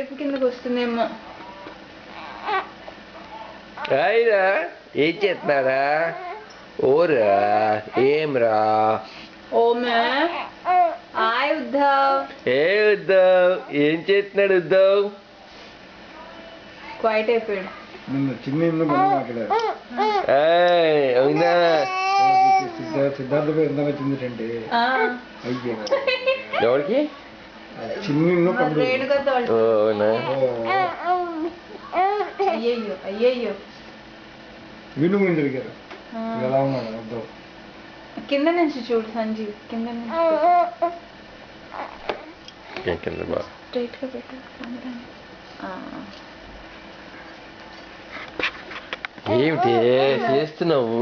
రేపు కిందకు వస్తుందేమో. రాయిరా ఏం చేస్తున్నారా? ఓరా ఏమ్రా? ఓమే హాయ్ ఉద్ధవ్. ఏ ఉద్ధవ్ ఏం చేస్తున్నాడు ఉద్ధవ్? క్వైట్ అయిపోయాడు. అవునా? సిద్ధార్థ వచ్చిందంటే ఎవరికి? రేణుకతో. అవునా? అయ్యయ్యో అయ్యయ్యో విను ముందు జరిగారు. ఎలా ఉన్నాడు ఉద్ధవ్? కింద నుంచి చూడు సంజీవ్, కింద నుంచి స్ట్రైట్ గా పెట్టు. ఏమిటి చేస్తున్నావు?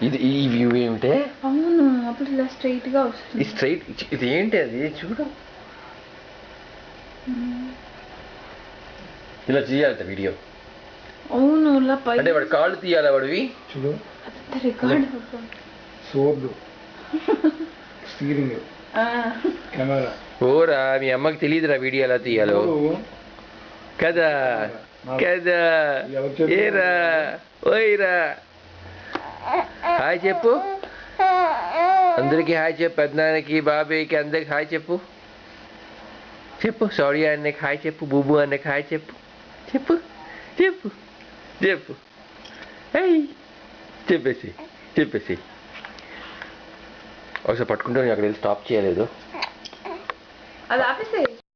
ఇది ఈ వ్యూ ఏమిటి? అవును, అప్పుడు ఇలా స్ట్రైట్ గా వస్తుంది. స్ట్రైట్ ఇది ఏంటి? అది చూడు, ఇలా చేయాలి వీడియో. అవును, ఇలా అంటే వాడు కాళ్ళు తీయాలి. వాడివి చూడు, రికార్డ్ సోర్డు, స్టీరింగ్, కెమెరా. ఓరా మీ అమ్మకి తెలియదురా వీడియో ఎలా తీయాలో కదా కదా? ఏరా ఓయ్రా హాయ్ చెప్పు అందరికి. హాయ్ చెప్పు, పెద్దనాన్నకి బాబాయ్కి అందరికి హాయ్ చెప్పు. చెప్పు సారీ అన్నకి హాయ్ చెప్పు, బూబు అన్నకి హాయ్ చెప్పు. చెప్పు చెప్పు చెప్పు చెప్పేసి చెప్పేసి. ఒకసారి పట్టుకుంటే అక్కడ వెళ్ళి స్టాప్ చేయలేదు. అది ఆపేసే.